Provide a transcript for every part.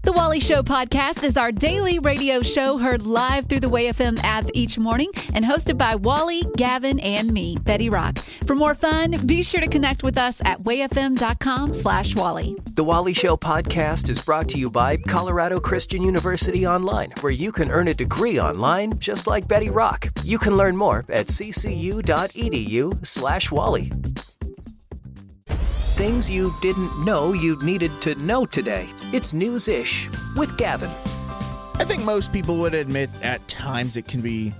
The Wally Show podcast is our daily radio show heard live through the WayFM app each morning and hosted by Wally, Gavin, and me, Betty Rock. For more fun, be sure to connect with us at wayfm.com/Wally. The Wally Show podcast is brought to you by Colorado Christian University Online, where you can earn a degree online just like Betty Rock. You can learn more at ccu.edu/Wally. Things you didn't know you needed to know today. It's News-ish with Gavin. I think most people would admit at times it can be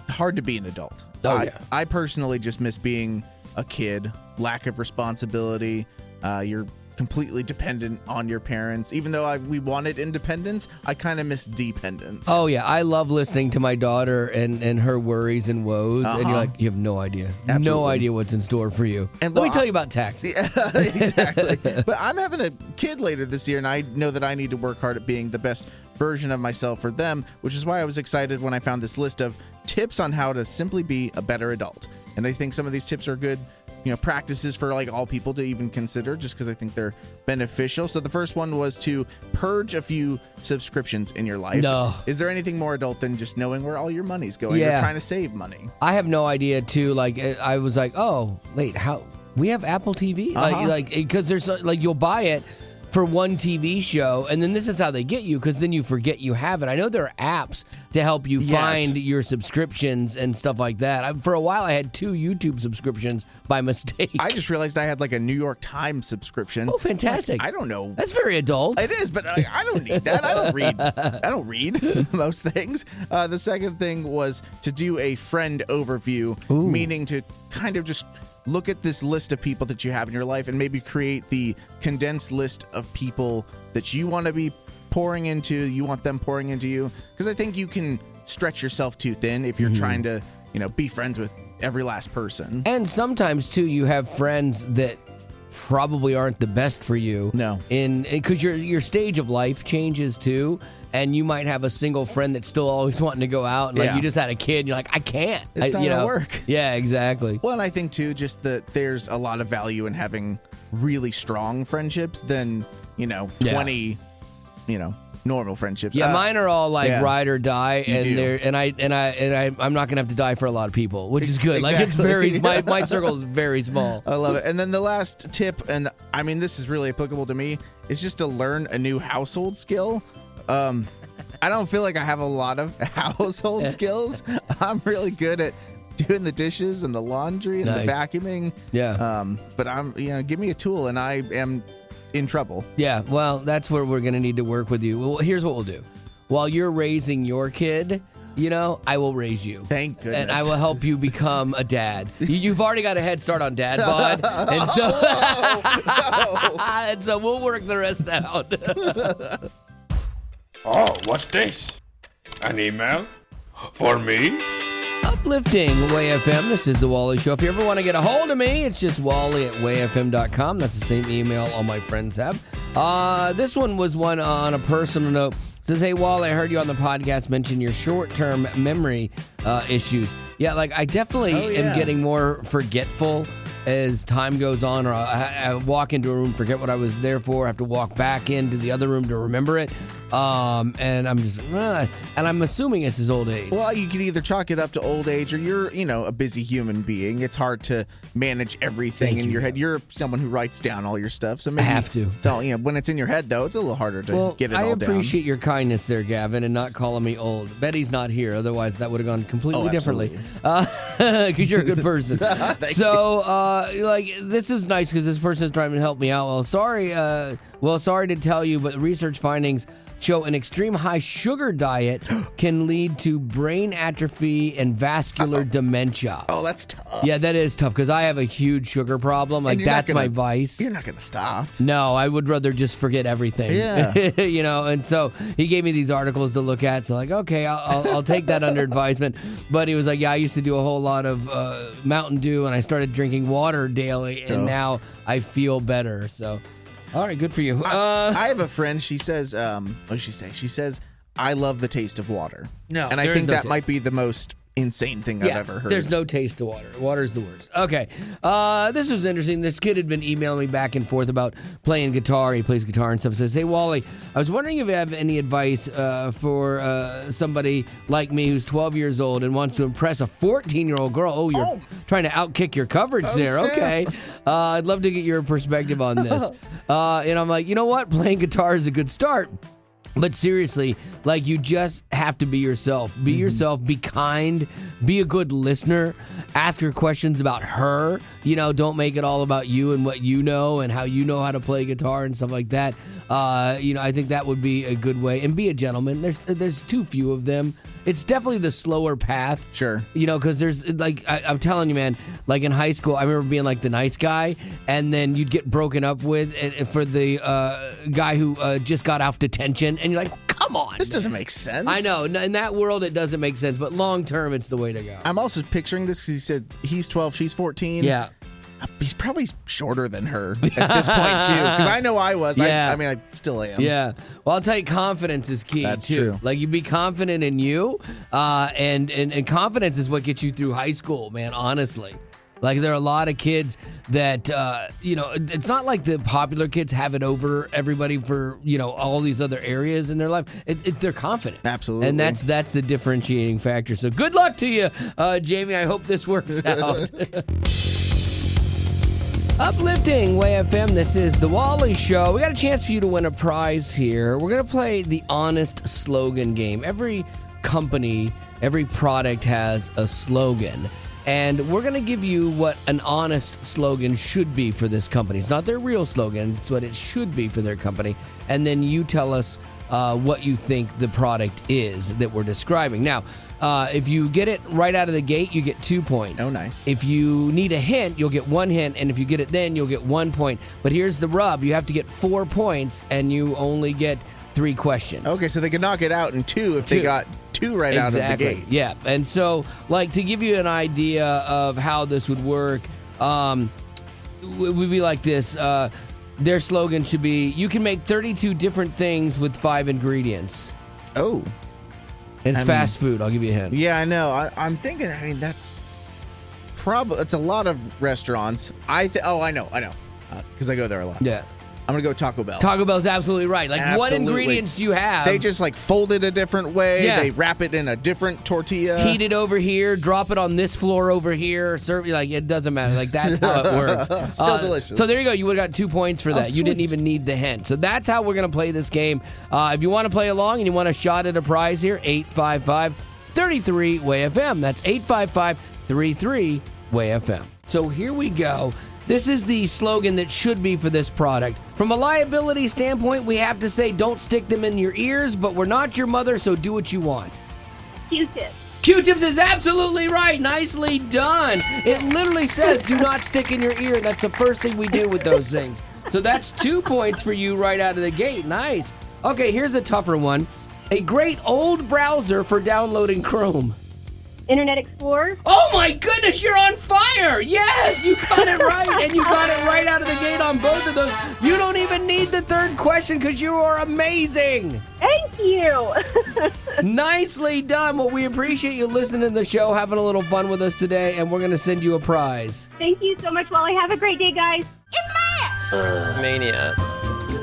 hard to be an adult. I personally just miss being a kid, lack of responsibility. You're completely dependent on your parents. Even though we wanted independence, I kind of miss dependence. Oh, yeah. I love listening to my daughter and her worries and woes. And you're like, you have no idea. Absolutely. No idea what's in store for you. And let me tell you about taxes. Yeah, exactly. But I'm having a kid later this year, and I know that I need to work hard at being the best version of myself for them, which is why I was excited when I found this list of tips on how to simply be a better adult. And I think some of these tips are good practices for like all people to even consider, just because I think they're beneficial. So the first one was to purge a few subscriptions in your life. No. Is there anything more adult than just knowing where all your money's going? Yeah. You're trying to save money. I have no idea, too. Like, I was like, oh, wait, how? We have Apple TV? Like, because there's, like, you'll buy it for one TV show, and then this is how they get you, because then you forget you have it. I know there are apps to help you find your subscriptions and stuff like that. For a while, I had 2 YouTube subscriptions by mistake. I just realized I had like a New York Times subscription. Oh, fantastic. I don't know. That's very adult. It is, but I don't need that. I don't read most things. The second thing was to do a friend overview, meaning to kind of just look at this list of people that you have in your life and maybe create the condensed list of people that you want to be pouring into, you want them pouring into you. Because I think you can stretch yourself too thin if you're trying to, be friends with every last person. And sometimes, too, you have friends that probably aren't the best for you. No. Because your stage of life changes, too. And you might have a single friend that's still always wanting to go out. And, like, you just had a kid, and you're like, I can't. It's not going to work. Yeah, exactly. Well, and I think, too, just that there's a lot of value in having really strong friendships than, 20, normal friendships. Yeah, mine are all like ride or die, and I'm not gonna have to die for a lot of people, which is good. Exactly. Like it's very my circle is very small. I love it. And then the last tip, and I mean this is really applicable to me, is just to learn a new household skill. I don't feel like I have a lot of household skills. I'm really good at doing the dishes and the laundry and the vacuuming. Yeah. But I'm give me a tool and I am in trouble. Yeah, well, that's where we're going to need to work with you. Well, here's what we'll do. While you're raising your kid, I will raise you. Thank goodness. And I will help you become a dad. You've already got a head start on dad bod. And so, and so we'll work the rest out. Oh, what's this? An email? For me? Uplifting WayFM. This is the Wally Show. If you ever want to get a hold of me, it's just wally@wayfm.com. That's the same email all my friends have. This one was one on a personal note. It says, hey, Wally, I heard you on the podcast mention your short-term memory issues. Yeah, like I definitely am getting more forgetful as time goes on, or I walk into a room, forget what I was there for, I have to walk back into the other room to remember it. And I'm just, and I'm assuming it's his old age. Well, you can either chalk it up to old age or you're, a busy human being. It's hard to manage everything in your head. You're someone who writes down all your stuff. So maybe I have to. So, when it's in your head, though, it's a little harder to get it all down. I appreciate your kindness there, Gavin, and not calling me old. Betty's not here. Otherwise, that would have gone completely differently. Because you're a good person. So, this is nice because this person is trying to help me out. Sorry to tell you, but research findings show an extreme high sugar diet can lead to brain atrophy and vascular dementia. Oh, that's tough. Yeah, that is tough because I have a huge sugar problem. Like, that's my vice. You're not going to stop. No, I would rather just forget everything. Yeah. And so he gave me these articles to look at. So, like, okay, I'll take that under advisement. But he was like, yeah, I used to do a whole lot of Mountain Dew, and I started drinking water daily, and now I feel better. So... all right, good for you. I have a friend. She says, what does she say? She says, I love the taste of water. No, and I think that might be the most insane thing I've ever heard. There's no taste to water. Water's the worst. Okay. This was interesting. This kid had been emailing me back and forth about playing guitar. He plays guitar and stuff. Says, hey, Wally, I was wondering if you have any advice for somebody like me who's 12 years old and wants to impress a 14-year-old girl. Oh, you're trying to outkick your coverage there. Snap. Okay. I'd love to get your perspective on this. And I'm like, you know what? Playing guitar is a good start. But seriously, like, you just have to be yourself. Be yourself. Be kind. Be a good listener. Ask her questions about her. Don't make it all about you and what you know and how you know how to play guitar and stuff like that. I think that would be a good way. And be a gentleman. There's too few of them. It's definitely the slower path. Sure. Because there's, like, I'm telling you, man, like in high school, I remember being like the nice guy, and then you'd get broken up with for the guy who just got off detention, and you're like, come on. This doesn't make sense. I know. In that world, it doesn't make sense, but long term, it's the way to go. I'm also picturing this. He said he's 12, she's 14. Yeah. He's probably shorter than her at this point, too. Because I know I was. Yeah. I still am. Yeah. Well, I'll tell you, confidence is key, That's too. true. Like, you be confident in you, and confidence is what gets you through high school, man, honestly. Like, there are a lot of kids that, it's not like the popular kids have it over everybody for, all these other areas in their life. They're confident. Absolutely. And that's the differentiating factor. So good luck to you, Jamie. I hope this works out. Uplifting Way FM, this is The Wally Show. We got a chance for you to win a prize here. We're going to play the Honest Slogan game. Every company, every product has a slogan. And we're going to give you what an honest slogan should be for this company. It's not their real slogan. It's what it should be for their company. And then you tell us what you think the product is that we're describing. Now, if you get it right out of the gate, you get 2 points. Oh, nice. If you need a hint, you'll get 1 hint. And if you get it then, you'll get 1 point. But here's the rub. You have to get 4 points, and you only get 3 questions. Okay, so they could knock it out in 2 if they got 2 right out of the gate. Yeah. And so, like, to give you an idea of how this would work, would be like this. Their slogan should be, you can make 32 different things with 5 ingredients. Oh. And it's fast food. I'll give you a hint. Yeah, I know. I'm thinking, that's it's a lot of restaurants. I know. Because I go there a lot. Yeah. I'm going to go Taco Bell. Taco Bell's absolutely right. Like, what Absolutely. ingredients do you have? They just, fold it a different way. Yeah. They wrap it in a different tortilla. Heat it over here, drop it on this floor over here, serve it doesn't matter. Like, that's how it works. Still delicious. So there you go. You would have got 2 points for that. You didn't even need the hint. So that's how we're going to play this game. If you want to play along and you want a shot at a prize here, 855-33-WAY-FM. That's 855-33-WAY-FM. So here we go. This is the slogan that should be for this product. From a liability standpoint, we have to say don't stick them in your ears, but we're not your mother, so do what you want. Q-tips. Q-tips is absolutely right. Nicely done. It literally says do not stick in your ear. That's the first thing we do with those things. So that's 2 points for you right out of the gate. Nice. Okay, here's a tougher one. A great old browser for downloading Chrome. Internet Explorer. Oh my goodness, you're on fire! Yes, you got it right, and you got it right out of the gate on both of those. You don't even need the third question because you are amazing. Thank you. Nicely done. Well, we appreciate you listening to the show, having a little fun with us today, and we're going to send you a prize. Thank you so much, Wally. Have a great day, guys. It's Mash! Mania.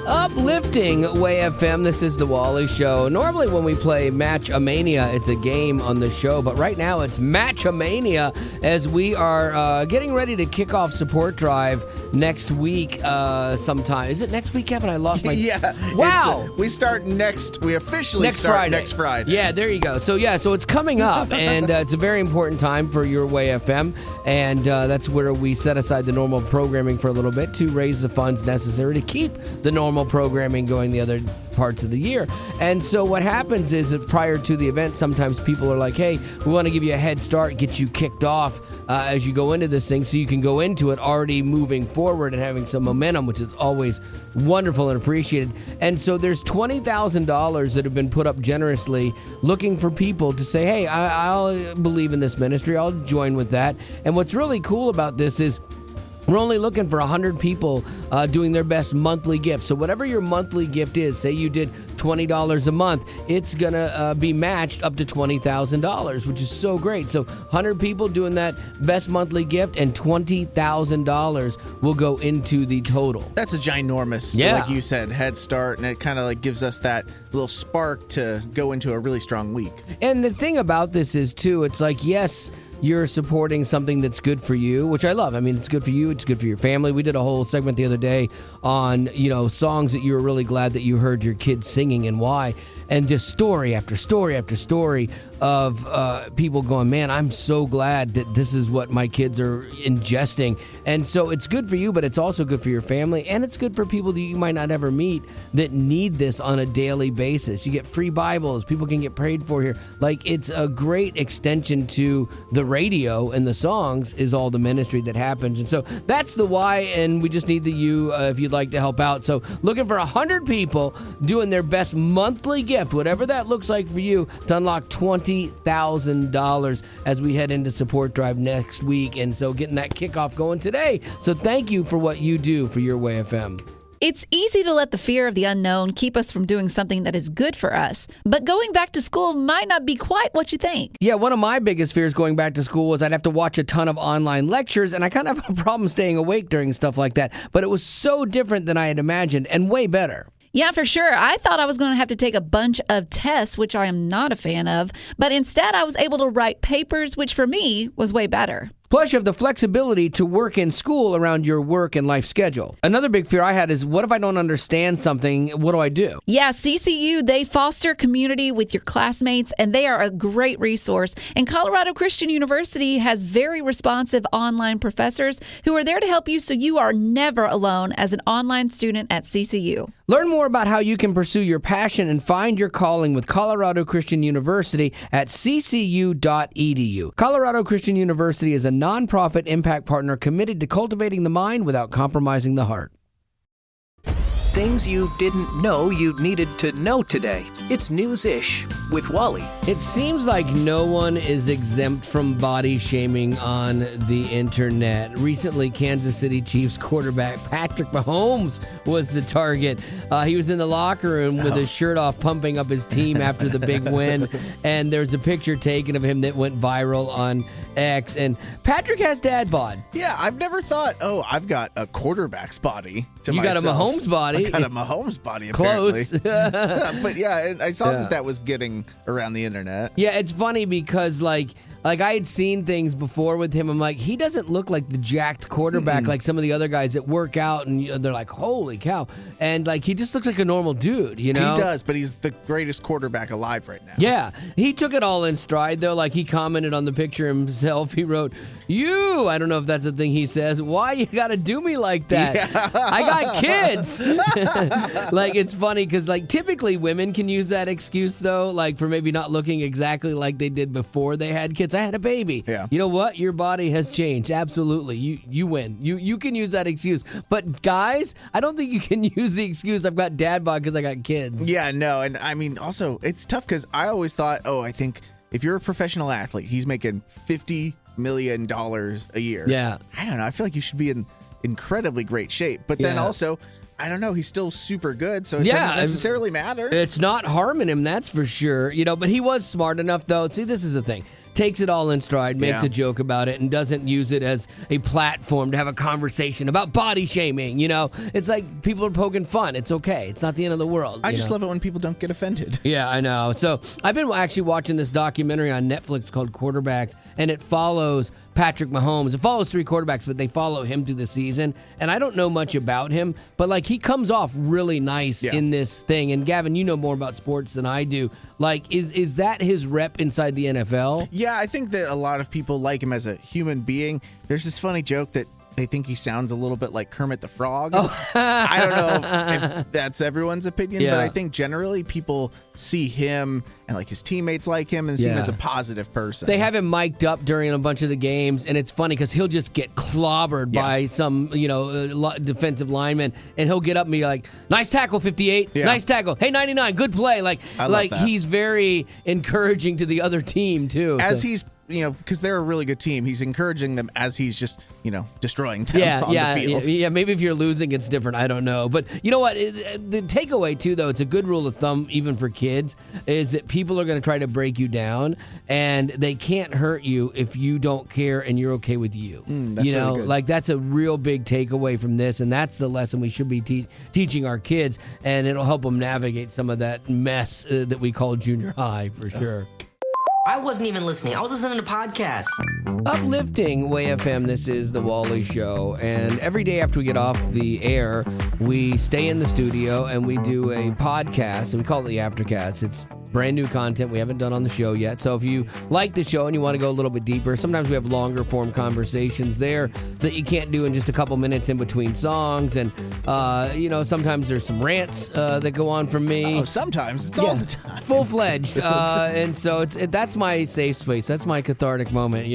Uplifting Way FM, this is the Wally Show. Normally when we play Match-A-Mania, it's a game on the show, but right now it's Match-A-Mania as we are getting ready to kick off Support Drive next week sometime. Is it next week, Kevin? I lost my... Yeah. Wow. We officially start next Friday. Yeah, there you go. So it's coming up, and it's a very important time for your Way FM, and that's where we set aside the normal programming for a little bit to raise the funds necessary to keep the normal programming going the other parts of the year. And so what happens is that prior to the event, sometimes people are like, hey, we want to give you a head start, get you kicked off as you go into this thing so you can go into it already moving forward and having some momentum, which is always wonderful and appreciated. And so there's $20,000 that have been put up generously looking for people to say, hey, I'll believe in this ministry. I'll join with that. And what's really cool about this is We're only looking for 100 people doing their best monthly gift. So whatever your monthly gift is, say you did $20 a month, it's going to be matched up to $20,000, which is so great. So 100 people doing that best monthly gift, and $20,000 will go into the total. That's a ginormous, like you said, head start, and it kind of like gives us that little spark to go into a really strong week. And the thing about this is, too, it's like, yes, you're supporting something that's good for you, which I love. I mean, it's good for you. It's good for your family. We did a whole segment the other day on, songs that you were really glad that you heard your kids singing and why. And just story after story after story of people going, man, I'm so glad that this is what my kids are ingesting. And so it's good for you, but it's also good for your family. And it's good for people that you might not ever meet that need this on a daily basis. You get free Bibles. People can get prayed for here. Like, it's a great extension to the radio, and the songs is all the ministry that happens. And so that's the why. And we just need the you if you'd like to help out. So looking for 100 people doing their best monthly gift, whatever that looks like for you, to unlock $20,000 as we head into support drive next week. And so getting that kickoff going today. So thank you for what you do for Your Way FM. It's easy to let the fear of the unknown keep us from doing something that is good for us. But going back to school might not be quite what you think. Yeah, one of my biggest fears going back to school was I'd have to watch a ton of online lectures, and I kind of have a problem staying awake during stuff like that. But it was so different than I had imagined, and way better. Yeah, for sure. I thought I was going to have to take a bunch of tests, which I am not a fan of. But instead, I was able to write papers, which for me was way better. Plus, you have the flexibility to work in school around your work and life schedule. Another big fear I had is, what if I don't understand something? What do I do? Yeah, CCU, they foster community with your classmates, and they are a great resource. And Colorado Christian University has very responsive online professors who are there to help you, so you are never alone as an online student at CCU. Learn more about how you can pursue your passion and find your calling with Colorado Christian University at ccu.edu. Colorado Christian University is a nonprofit impact partner committed to cultivating the mind without compromising the heart. Things you didn't know you needed to know today. It's News-ish with Wally. It seems like no one is exempt from body shaming on the internet. Recently, Kansas City Chiefs quarterback Patrick Mahomes was the target. He was in the locker room with his shirt off, pumping up his team after the big win. And there's a picture taken of him that went viral on X. And Patrick has dad bod. Yeah, I've never thought, I've got a quarterback's body to you myself. You got a Mahomes body. I got a Mahomes body, apparently. Close. But yeah, I saw that was getting around the internet. Yeah, it's funny because, like I had seen things before with him. I'm like, he doesn't look like the jacked quarterback like some of the other guys that work out, and they're like, holy cow. And, like, he just looks like a normal dude, you know? He does, but he's the greatest quarterback alive right now. Yeah. He took it all in stride, though. Like, he commented on the picture himself. He wrote, I don't know if that's the thing he says. Why you got to do me like that? Yeah. I got kids. Like, it's funny because, like, typically women can use that excuse, though, like, for maybe not looking exactly like they did before they had kids. I had a baby. Yeah. You know what? Your body has changed. Absolutely. You win. You can use that excuse. But guys, I don't think you can use the excuse, I've got dad bod because I got kids. Yeah, no. And I mean, also, it's tough because I always thought, I think if you're a professional athlete, he's making $50 million a year. Yeah. I don't know. I feel like you should be in incredibly great shape. But then also, I don't know, he's still super good, so it doesn't necessarily matter. It's not harming him, that's for sure. But he was smart enough, though. See, this is the thing. Takes it all in stride, makes a joke about it, and doesn't use it as a platform to have a conversation about body shaming, It's like people are poking fun. It's okay. It's not the end of the world. I just love it when people don't get offended. Yeah, I know. So I've been actually watching this documentary on Netflix called Quarterbacks, and it follows Patrick Mahomes. It follows 3 quarterbacks, but they follow him through the season. And I don't know much about him, but like he comes off really nice in this thing. And Gavin, you know more about sports than I do. Like, is that his rep inside the NFL? Yeah, I think that a lot of people like him as a human being. There's this funny joke that they think he sounds a little bit like Kermit the Frog. I don't know if that's everyone's opinion, but I think generally people see him and like his teammates like him and see him as a positive person. They have him mic'd up during a bunch of the games, and it's funny because he'll just get clobbered by some, defensive lineman, and he'll get up and be like, "Nice tackle, 58. Nice tackle. Hey, 99. Good play." Like he's very encouraging to the other team too. As he's because they're a really good team, he's encouraging them as he's just, destroying them on the field. Yeah, maybe if you're losing, it's different. I don't know. But you know what? The takeaway, too, though, it's a good rule of thumb, even for kids, is that people are going to try to break you down, and they can't hurt you if you don't care and you're okay with you. That's really good. Like that's a real big takeaway from this, and that's the lesson we should be teaching our kids, and it'll help them navigate some of that mess that we call junior high, for sure. I wasn't even listening. I was listening to podcasts. Uplifting Way FM, this is The Wally Show. And every day after we get off the air, we stay in the studio and we do a podcast, and we call it the Aftercast. It's brand new content we haven't done on the show yet. So if you like the show and you want to go a little bit deeper, sometimes we have longer form conversations there that you can't do in just a couple minutes in between songs. And, sometimes there's some rants that go on from me. Oh, sometimes. It's all the time. Full-fledged. And so that's my safe space. That's my cathartic moment,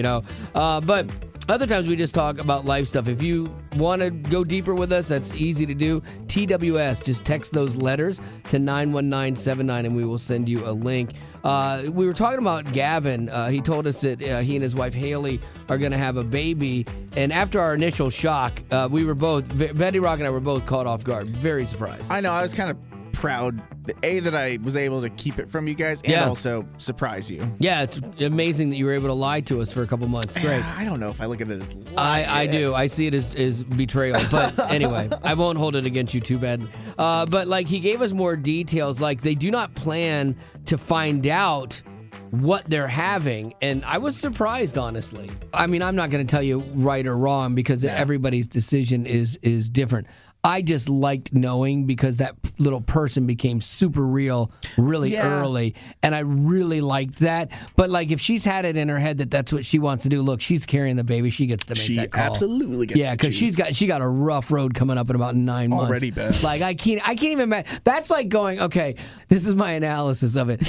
But other times we just talk about life stuff. If you want to go deeper with us, that's easy to do. TWS, just text those letters to 91979 and we will send you a link. We were talking about Gavin. He told us that he and his wife Haley are going to have a baby. And after our initial shock, we were both, Betty Rock and I were both caught off guard. Very surprised. I know. I was kind of proud, that I was able to keep it from you guys and also surprise you. Yeah, it's amazing that you were able to lie to us for a couple months. Great. I don't know if I look at it as lying. I do. I see it as betrayal. But anyway, I won't hold it against you too bad. But he gave us more details. They do not plan to find out what they're having. And I was surprised, honestly. I mean, I'm not going to tell you right or wrong because everybody's decision is different. I just liked knowing because that little person became super real really early, and I really liked that. But if she's had it in her head that that's what she wants to do, look, she's carrying the baby. She gets to make that call. She absolutely gets to choose. because she got a rough road coming up in about 9 months. Already bad. I can't even imagine. That's like going, okay, this is my analysis of it.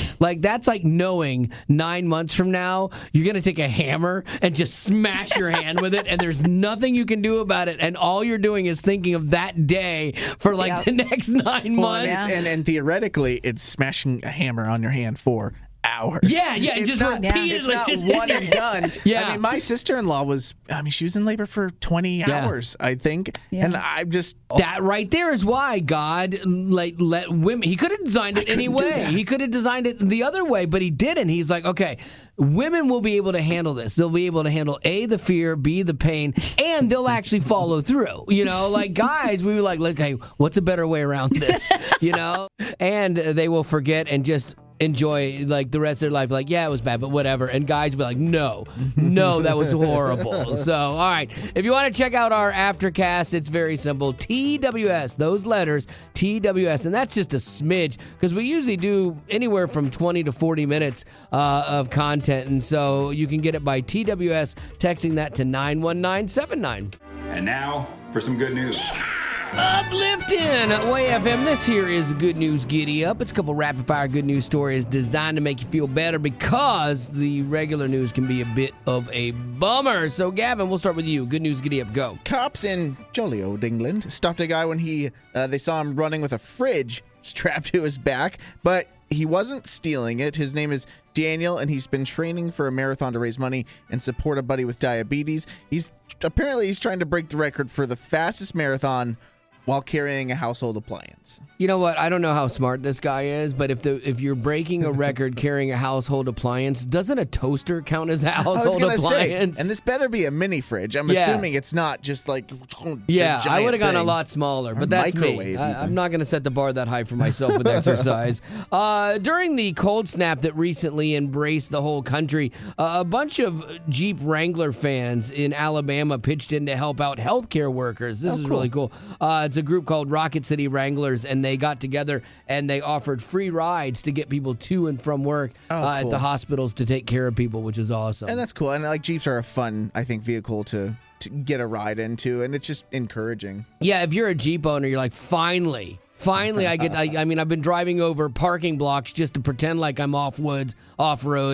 That's like knowing 9 months from now you're gonna take a hammer and just smash your hand with it, and there's nothing you can do about it, and all you're doing is thinking of that day for the next 9 months. And theoretically, it's smashing a hammer on your hand for hours. Yeah, it's just not, repeatedly. It's not one and done. Yeah. I mean, my sister-in-law she was in labor for 20 hours, I think. Yeah. And I'm just... That right there is why God let women... He could have designed it any way. He could have designed it the other way, but he didn't. He's like, okay, women will be able to handle this. They'll be able to handle A, the fear, B, the pain, and they'll actually follow through. Guys, we were like, okay, what's a better way around this? And they will forget and just enjoy the rest of their life. It was bad, but whatever. And guys be like, no, that was horrible. So, all right. If you want to check out our Aftercast, it's very simple. TWS, those letters, TWS. And that's just a smidge because we usually do anywhere from 20 to 40 minutes of content. And so you can get it by TWS, texting that to 91979. And now for some good news. Uplifting Way FM. This here is Good News Giddy Up. It's a couple rapid fire good news stories designed to make you feel better because the regular news can be a bit of a bummer. So, Gavin, we'll start with you. Good News Giddy Up, go. Cops in jolly old England stopped a guy when they saw him running with a fridge strapped to his back, but he wasn't stealing it. His name is Daniel, and he's been training for a marathon to raise money and support a buddy with diabetes. He's trying to break the record for the fastest marathon while carrying a household appliance. You know what? I don't know how smart this guy is, but if you're breaking a record carrying a household appliance, doesn't a toaster count as a household appliance? And this better be a mini fridge. I'm assuming it's not just I would have gone a lot smaller, but that's me. I'm not going to set the bar that high for myself with exercise. During the cold snap that recently embraced the whole country, a bunch of Jeep Wrangler fans in Alabama pitched in to help out healthcare workers. This is cool. Really cool. It's a group called Rocket City Wranglers, and they got together and they offered free rides to get people to and from work at the hospitals to take care of people, which is awesome. And that's cool. And Jeeps are a fun, I think, vehicle to get a ride into, and it's just encouraging. Yeah, if you're a Jeep owner, you're like, finally, I've been driving over parking blocks just to pretend like I'm off-road,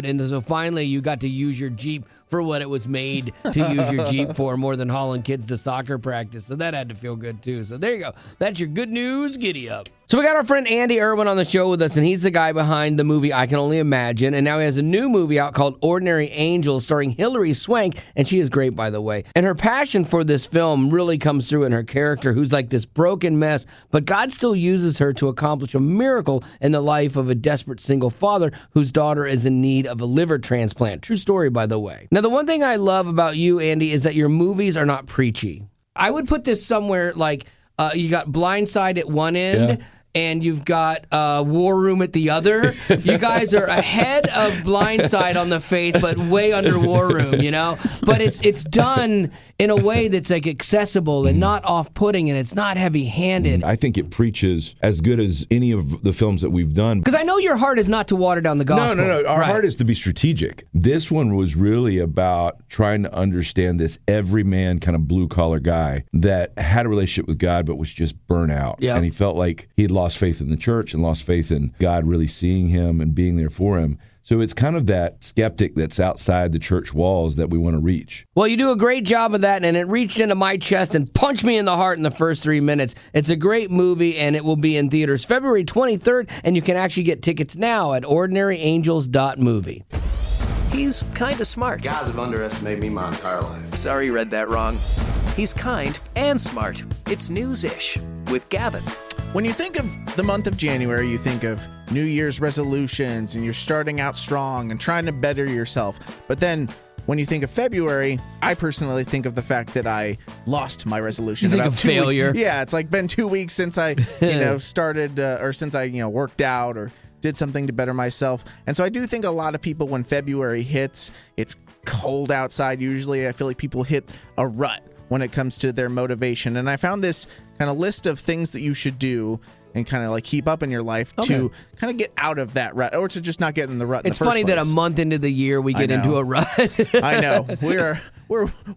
and so finally you got to use your Jeep for what it was made to use your Jeep for, more than hauling kids to soccer practice. So that had to feel good, too. So there you go. That's your Good News Giddy Up. So So we got our friend Andy Irwin on the show with us, and he's the guy behind the movie I Can Only Imagine. And now he has a new movie out called Ordinary Angels starring Hilary Swank, and she is great, by the way. And her passion for this film really comes through in her character, who's like this broken mess, but God still uses her to accomplish a miracle in the life of a desperate single father whose daughter is in need of a liver transplant. True story, by the way. Now, the one thing I love about you, Andy, is that your movies are not preachy. I would put this somewhere like you got Blindside at one end, and you've got War Room at the other. You guys are ahead of Blindside on the faith, but way under War Room, you know? But it's done in a way that's like accessible and not off-putting, and it's not heavy-handed. I think it preaches as good as any of the films that we've done. Because I know your heart is not to water down the gospel. No. Our heart is to be strategic. This one was really about trying to understand this everyman kind of blue-collar guy that had a relationship with God but was just burnt out. Yep. And he felt like he had lost faith in the church and lost faith in God really seeing him and being there for him. So it's kind of that skeptic that's outside the church walls that we want to reach. Well, you do a great job of that, and it reached into my chest and punched me in the heart in the first 3 minutes. It's a great movie, and it will be in theaters February 23rd, and you can actually get tickets now at ordinaryangels.movie. He's kind of smart. Guys have underestimated me my entire life. Sorry, read that wrong. He's kind and smart. It's News-ish with Gavin. When you think of the month of January, you think of New Year's resolutions and you're starting out strong and trying to better yourself. But then when you think of February, I personally think of the fact that I lost my resolution. You think of failure. Yeah, it's like been 2 weeks since I, started or since I, worked out or did something to better myself. And so I do think a lot of people, when February hits, it's cold outside usually. I feel like people hit a rut when it comes to their motivation. And I found this kind of list of things that you should do and kind of like keep up in your life to kind of get out of that rut, or to just not get in the rut in the first place. It's funny that a month into the year we get into a rut. I know.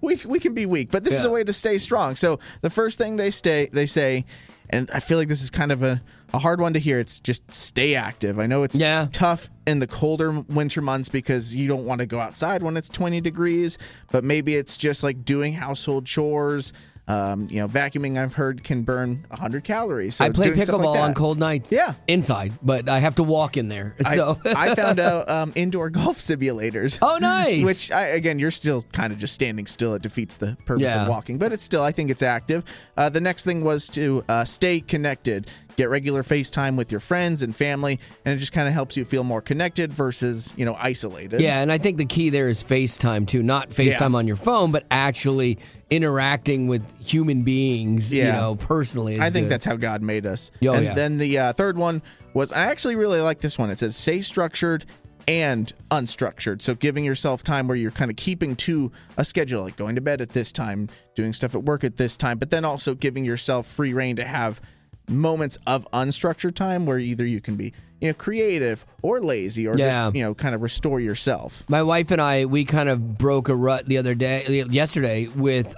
We can be weak, but this is a way to stay strong. So the first thing they say, and I feel like this is kind of a hard one to hear, it's just stay active. I know it's tough in the colder winter months because you don't want to go outside when it's 20 degrees, but maybe it's just like doing household chores. Vacuuming, I've heard, can burn 100 calories. So I play pickleball like on cold nights. Yeah. Inside, but I have to walk in there. So I found out indoor golf simulators. Oh, nice. Which, again, you're still kind of just standing still. It defeats the purpose of walking, but it's still, I think it's active. The next thing was to stay connected. Get regular FaceTime with your friends and family, and it just kind of helps you feel more connected versus, isolated. Yeah, and I think the key there is FaceTime, too. Not FaceTime on your phone, but actually interacting with human beings, personally. I think that's how God made us. Then the third one was, I actually really like this one. It says, stay structured and unstructured. So giving yourself time where you're kind of keeping to a schedule, like going to bed at this time, doing stuff at work at this time, but then also giving yourself free reign to have moments of unstructured time where either you can be creative or lazy or just kind of restore yourself. My wife and I, we kind of broke a rut yesterday with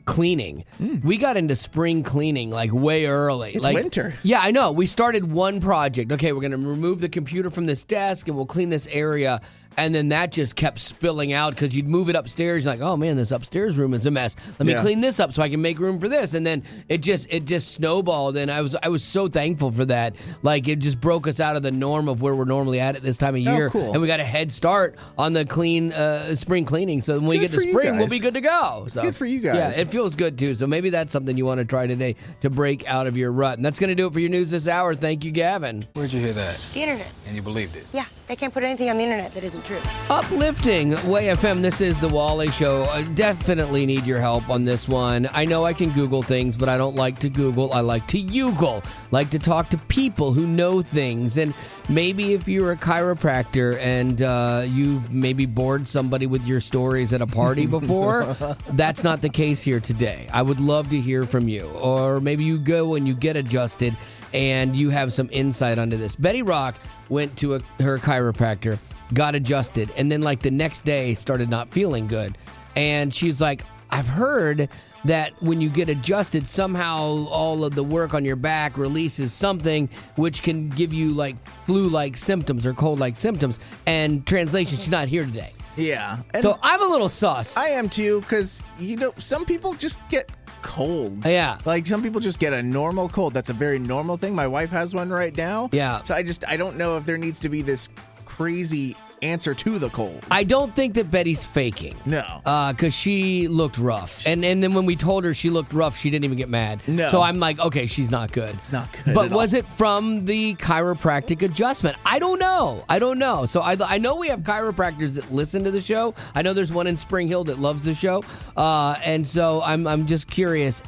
cleaning. We got into spring cleaning like way early. It's winter. Yeah, I know. We started one project. Okay, we're going to remove the computer from this desk and we'll clean this area. And then that just kept spilling out because you'd move it upstairs. You're like, oh man, this upstairs room is a mess. Let me clean this up so I can make room for this. And then it just snowballed. And I was so thankful for that. Like, it just broke us out of the norm of where we're normally at this time of year. Cool. And we got a head start on the clean spring cleaning. So when we get to spring, we'll be good to go. So good for you guys. Yeah, it feels good too. So maybe that's something you want to try today to break out of your rut. And that's going to do it for your news this hour. Thank you, Gavin. Where'd you hear that? The internet. And you believed it? Yeah, they can't put anything on the internet that isn't true. Uplifting Way FM. This is the Wally Show. I definitely need your help on this one. I know I can Google things, but I don't like to Google. I like to Yougle. Like to talk to people who know things. And maybe if you're a chiropractor and you've maybe bored somebody with your stories at a party before, that's not the case here today. I would love to hear from you. Or maybe you go and you get adjusted and you have some insight onto this. Betty Rock went to her chiropractor, got adjusted, and then like the next day started not feeling good. And she's like, I've heard that when you get adjusted, somehow all of the work on your back releases something which can give you like flu-like symptoms or cold-like symptoms. And translation, she's not here today. Yeah. So I'm a little sus. I am too, because, some people just get colds. Yeah. Like some people just get a normal cold. That's a very normal thing. My wife has one right now. Yeah. So I don't know if there needs to be this crazy answer to the cold. I don't think that Betty's faking. No. Because she looked rough. And then when we told her she looked rough, she didn't even get mad. No. So I'm like, okay, she's not good. It's not good. But was it from the chiropractic adjustment? I don't know. So I know we have chiropractors that listen to the show. I know there's one in Spring Hill that loves the show. And so I'm just curious,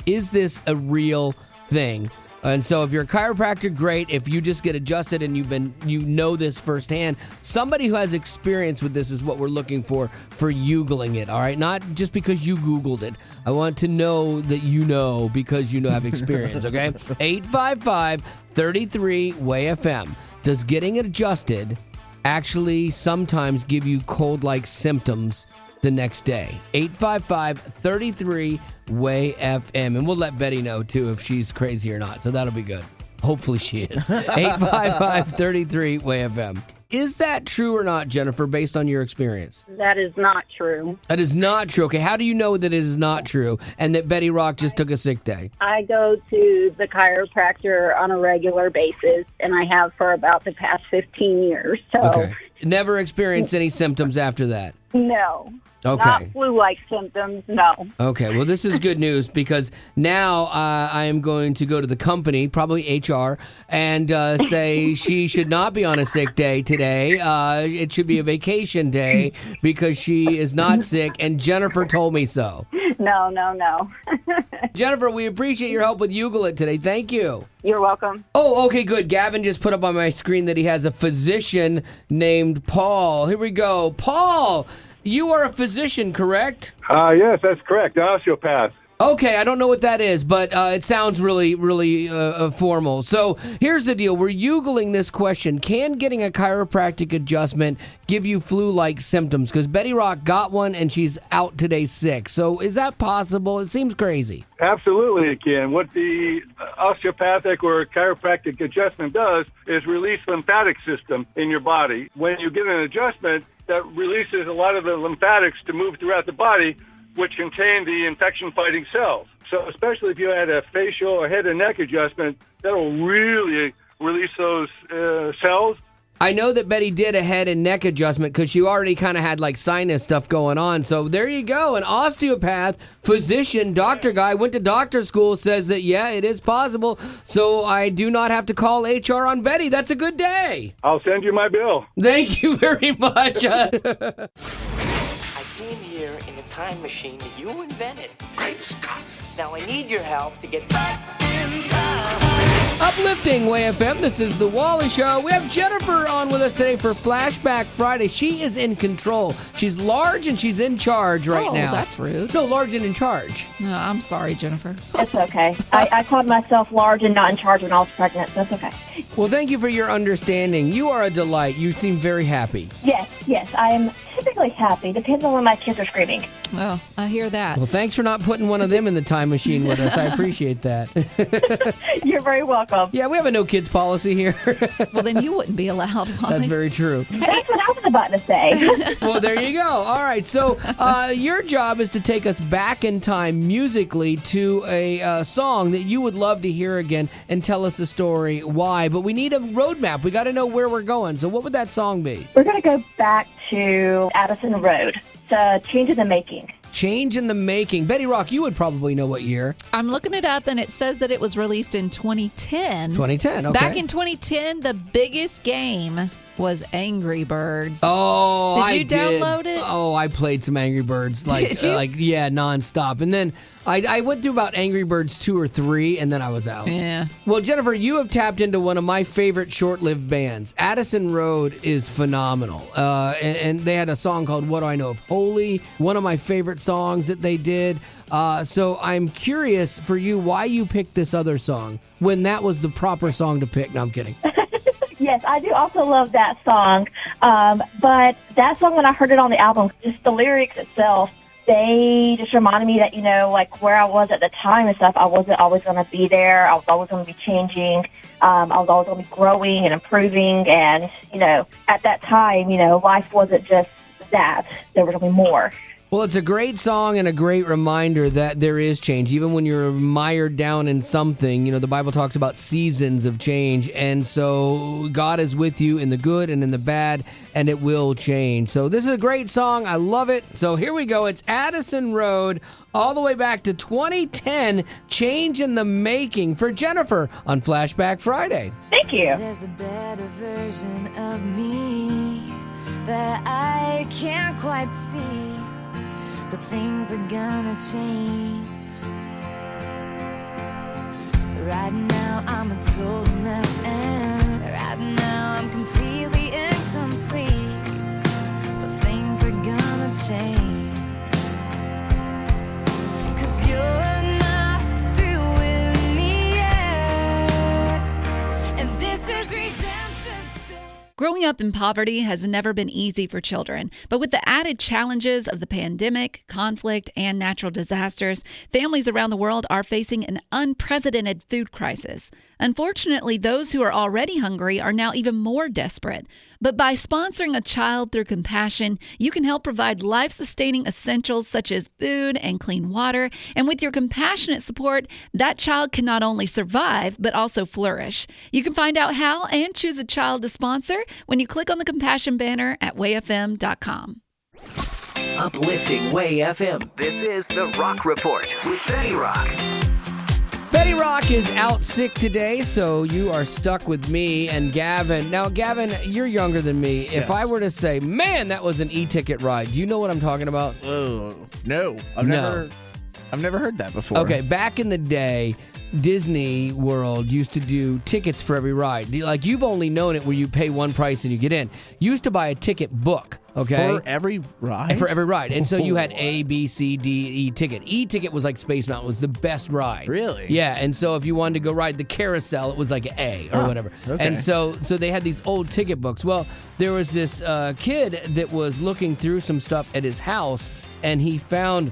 is this a real thing? And so if you're a chiropractor, great. If you just get adjusted and you know this firsthand, somebody who has experience with this is what we're looking for Yougling it, all right? Not just because you Googled it. I want to know that you know because you have experience, okay? 855-33-WAY-FM. Does getting it adjusted actually sometimes give you cold-like symptoms the next day? 855-33-WAY-FM. And we'll let Betty know, too, if she's crazy or not. So that'll be good. Hopefully she is. 855-33-WAY-FM. Is that true or not, Jennifer, based on your experience? That is not true. That is not true. Okay, how do you know that it is not true and that Betty Rock just took a sick day? I go to the chiropractor on a regular basis, and I have for about the past 15 years. So Okay. Never experienced any symptoms after that? No. Okay. Not flu-like symptoms, no. Okay, well, this is good news because now I am going to go to the company, probably HR, and say she should not be on a sick day today. It should be a vacation day because she is not sick, and Jennifer told me so. No. Jennifer, we appreciate your help with Yougle It today. Thank you. You're welcome. Oh, okay, good. Gavin just put up on my screen that he has a physician named Paul. Here we go. Paul, you are a physician, correct? Yes, that's correct. An osteopath. Okay, I don't know what that is, but it sounds really, really formal. So here's the deal. We're Yougling this question. Can getting a chiropractic adjustment give you flu-like symptoms? Because Betty Rock got one, and she's out today sick. So is that possible? It seems crazy. Absolutely it can. What the osteopathic or chiropractic adjustment does is release lymphatic system in your body. When you get an adjustment, that releases a lot of the lymphatics to move throughout the body, which contain the infection-fighting cells. So especially if you had a facial or head and neck adjustment, that'll really release those cells. I know that Betty did a head and neck adjustment because she already kind of had sinus stuff going on. So there you go. An osteopath, physician, doctor guy, went to doctor school, says that, yeah, it is possible. So I do not have to call HR on Betty. That's a good day. I'll send you my bill. Thank you very much. I came here in a time machine that you invented. Great Scott! Now I need your help to get back in time. Uplifting WAY-FM. This is The Wally Show. We have Jennifer on with us today for Flashback Friday. She is in control. She's large and she's in charge right now. Oh, that's rude. No, large and in charge. No, I'm sorry, Jennifer. It's okay. I called myself large and not in charge when I was pregnant, so it's okay. Well, thank you for your understanding. You are a delight. You seem very happy. Yes, I am typically happy. Depends on when my kids are screaming. Well, I hear that. Well, thanks for not putting one of them in the time machine with us. I appreciate that. You're very welcome. Yeah, we have a no kids policy here. Well, then you wouldn't be allowed, Wally. That's very true. That's what I was about to say. Well, there you go. All right. So your job is to take us back in time musically to a song that you would love to hear again and tell us the story why. But we need a roadmap. We got to know where we're going. So what would that song be? We're going to go back to Addison Road. It's Change in the Making. Change in the Making. Betty Rock, you would probably know what year. I'm looking it up, and it says that it was released in 2010. 2010, okay. Back in 2010, the biggest game was Angry Birds. Oh, did you download it? Oh, I played some Angry Birds, Did you? Nonstop. And then I went through about Angry Birds 2 or 3, and then I was out. Yeah. Well, Jennifer, you have tapped into one of my favorite short-lived bands. Addison Road is phenomenal, and they had a song called "What Do I Know of Holy," one of my favorite songs that they did. So I'm curious for you why you picked this other song when that was the proper song to pick. No, I'm kidding. Yes, I do also love that song. But that song, when I heard it on the album, just the lyrics itself, they just reminded me that, where I was at the time and stuff, I wasn't always going to be there. I was always going to be changing. I was always going to be growing and improving. And, at that time, life wasn't just that. There was going to be more. Well, it's a great song and a great reminder that there is change. Even when you're mired down in something, the Bible talks about seasons of change. And so God is with you in the good and in the bad, and it will change. So this is a great song. I love it. So here we go. It's Addison Road, all the way back to 2010, Change in the Making for Jennifer on Flashback Friday. Thank you. There's a better version of me that I can't quite see. But things are gonna change. Right now I'm a total mess, and right now I'm completely incomplete. But things are gonna change. 'Cause you're not through with me yet. And this is redemption. Growing up in poverty has never been easy for children, but with the added challenges of the pandemic, conflict, and natural disasters, families around the world are facing an unprecedented food crisis. Unfortunately, those who are already hungry are now even more desperate. But by sponsoring a child through compassion, you can help provide life-sustaining essentials such as food and clean water. And with your compassionate support, that child can not only survive, but also flourish. You can find out how and choose a child to sponsor when you click on the compassion banner at wayfm.com. Uplifting Way FM. This is The Rock Report with Betty Rock. Betty Rock is out sick today, so you are stuck with me and Gavin. Now, Gavin, you're younger than me. Yes. If I were to say, man, that was an e-ticket ride, do you know what I'm talking about? Oh, no. I've never heard that before. Okay, back in the day, Disney World used to do tickets for every ride. Like, you've only known it where you pay one price and you get in. You used to buy a ticket book. Okay. For every ride? For every ride. And so you had A, B, C, D, E ticket. E ticket was like Space Mountain, was the best ride. Really? Yeah. And so if you wanted to go ride the carousel, it was like A or whatever. Okay. And so they had these old ticket books. Well, there was this kid that was looking through some stuff at his house, and he found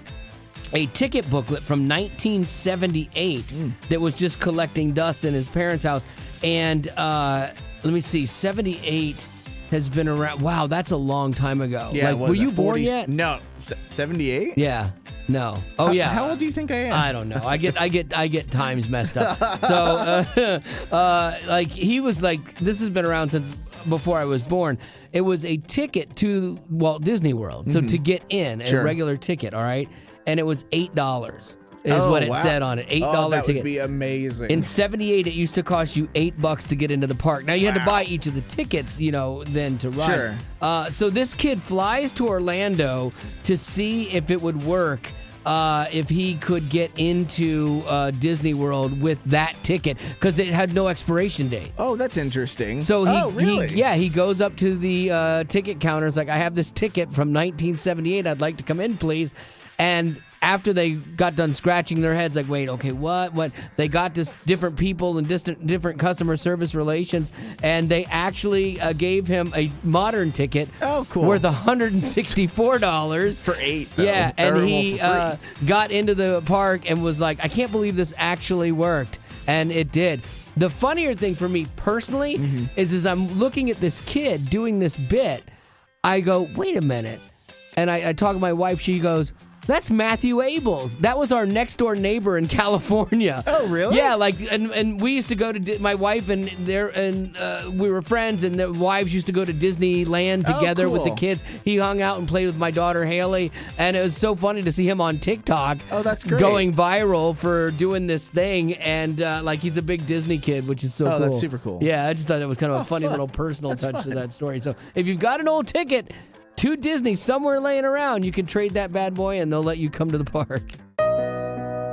a ticket booklet from 1978 that was just collecting dust in his parents' house. And let me see, 78 has been around. Wow, that's a long time ago. Yeah, like, were you born yet? No, 78? Yeah. No. Oh, yeah. How old do you think I am? I don't know. I get times messed up. So, like, he was like, this has been around since before I was born. It was a ticket to Walt Disney World. So to get in, a regular ticket, all right? And it was $8. Is what it said on it. $8 that ticket. Would be amazing. In 78, it used to cost you $8 to get into the park. Now, you had to buy each of the tickets, then to ride. Sure. So this kid flies to Orlando to see if it would work, if he could get into Disney World with that ticket, because it had no expiration date. Oh, that's interesting. So really? he goes up to the ticket counter. It's like, I have this ticket from 1978. I'd like to come in, please. And after they got done scratching their heads, like, wait, okay, what? They got just different people and different customer service relations, and they actually gave him a modern ticket. Oh, cool. Worth $164 for $8. Though. Yeah, and he got into the park and was like, I can't believe this actually worked, and it did. The funnier thing for me personally is I'm looking at this kid doing this bit. I go, wait a minute, and I talk to my wife. She goes, that's Matthew Abels. That was our next door neighbor in California. Oh, really? Yeah, like, and we used to go to my wife and we were friends, and their wives used to go to Disneyland together with the kids. He hung out and played with my daughter Haley, and it was so funny to see him on TikTok. Oh, that's great. Going viral for doing this thing, and like, he's a big Disney kid, which is so cool. Oh, that's super cool. Yeah, I just thought it was kind of a funny little personal touch to that story. So if you've got an old ticket to Disney somewhere laying around, you can trade that bad boy and they'll let you come to the park.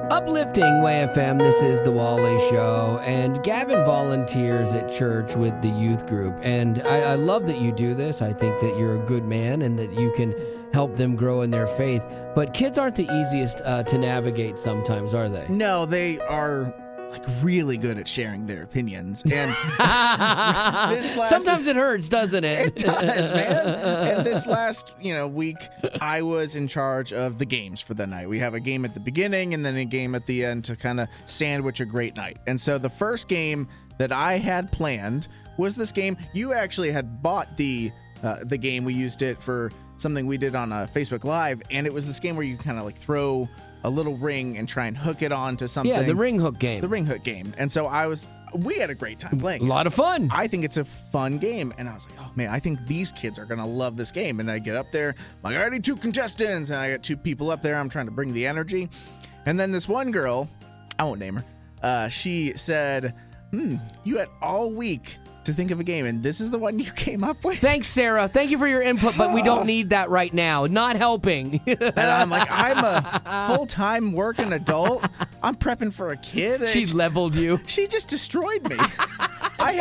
Uplifting Way FM, this is The Wally Show, and Gavin volunteers at church with the youth group, and I love that you do this. I think that you're a good man and that you can help them grow in their faith, but kids aren't the easiest to navigate sometimes, are they? No, they are really good at sharing their opinions, and sometimes it hurts, doesn't it? It does, man. And this last week, I was in charge of the games for the night. We have a game at the beginning and then a game at the end to kind of sandwich a great night. And so the first game that I had planned was this game. You actually had bought the game. We used it for something we did on Facebook Live, and it was this game where you kind of like throw a little ring and try and hook it onto something. Yeah, the ring hook game. The ring hook game. And so we had a great time playing. A lot of fun. I think it's a fun game. And I was like, oh man, I think these kids are going to love this game. And then I get up there, I'm like, I need 2 contestants. And I got 2 people up there. I'm trying to bring the energy. And then this one girl, I won't name her, she said, you had all week to think of a game, and this is the one you came up with? Thanks, Sarah. Thank you for your input, but we don't need that right now. Not helping. And I'm like, I'm a full-time working adult. I'm prepping for a kid. She's leveled you. She just destroyed me. I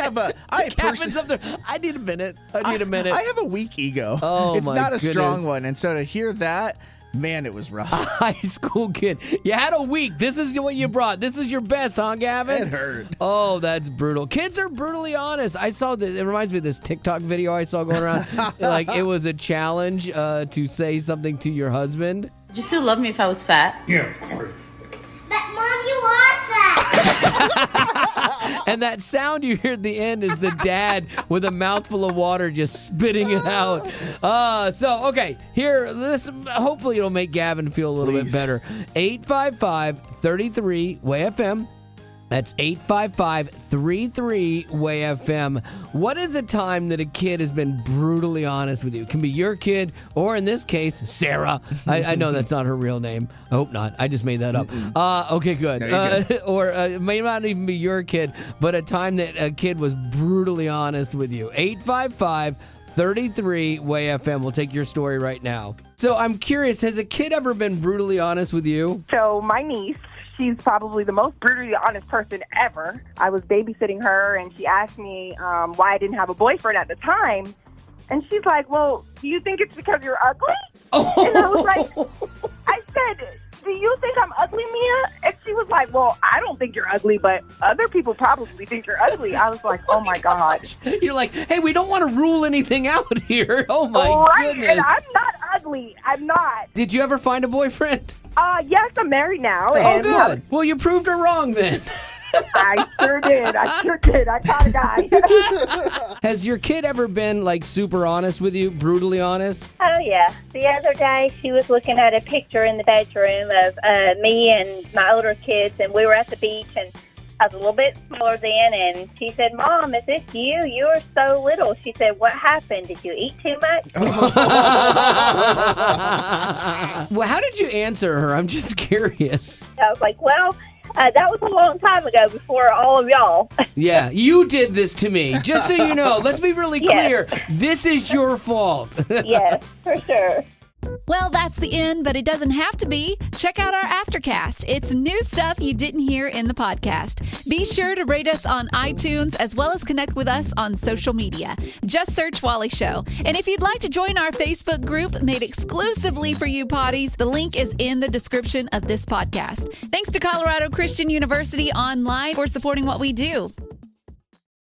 need a minute. I have a weak ego. Oh, it's my not a goodness. strong one, and so to hear that, man, it was rough. High school kid. You had a week. This is what you brought. This is your best, huh, Gavin? It hurt. Oh, that's brutal. Kids are brutally honest. I saw this. It reminds me of this TikTok video I saw going around. Like, it was a challenge to say something to your husband. Would you still love me if I was fat? Yeah, of course. But Mom, you are fat. And that sound you hear at the end is the dad with a mouthful of water just spitting it out. Okay, here, listen, hopefully it'll make Gavin feel a little bit better. 855-33-WAY-FM. That's 855-33-WAY-FM. What is a time that a kid has been brutally honest with you? It can be your kid, or in this case, Sarah. I know that's not her real name. I hope not. I just made that up. Okay, good. No, or it may not even be your kid, but a time that a kid was brutally honest with you. 855-33-WAY-FM. We'll take your story right now. So I'm curious, has a kid ever been brutally honest with you? So my niece, she's probably the most brutally honest person ever. I was babysitting her, and she asked me why I didn't have a boyfriend at the time. And she's like, well, do you think it's because you're ugly? Oh. And I was like, I said, do you think I'm ugly, Mia? And she was like, well, I don't think you're ugly, but other people probably think you're ugly. I was like, oh, my God. You're like, hey, we don't want to rule anything out here. Oh, my goodness. And I'm not ugly. I'm not. Did you ever find a boyfriend? Yes, I'm married now. Oh, good. Well, you proved her wrong then. I sure did. I caught a guy. Has your kid ever been, like, super honest with you, brutally honest? Oh, yeah. The other day, she was looking at a picture in the bedroom of me and my older kids, and we were at the beach, and I was a little bit smaller then, and she said, Mom, is this you? You are so little. She said, what happened? Did you eat too much? Well, how did you answer her? I'm just curious. I was like, well, that was a long time ago before all of y'all. Yeah, you did this to me. Just so you know, let's be really clear. Yes. This is your fault. Yes, for sure. Well, that's the end, but it doesn't have to be. Check out our Aftercast. It's new stuff you didn't hear in the podcast. Be sure to rate us on iTunes as well as connect with us on social media. Just search Wally Show. And if you'd like to join our Facebook group made exclusively for you potties, the link is in the description of this podcast. Thanks to Colorado Christian University Online for supporting what we do.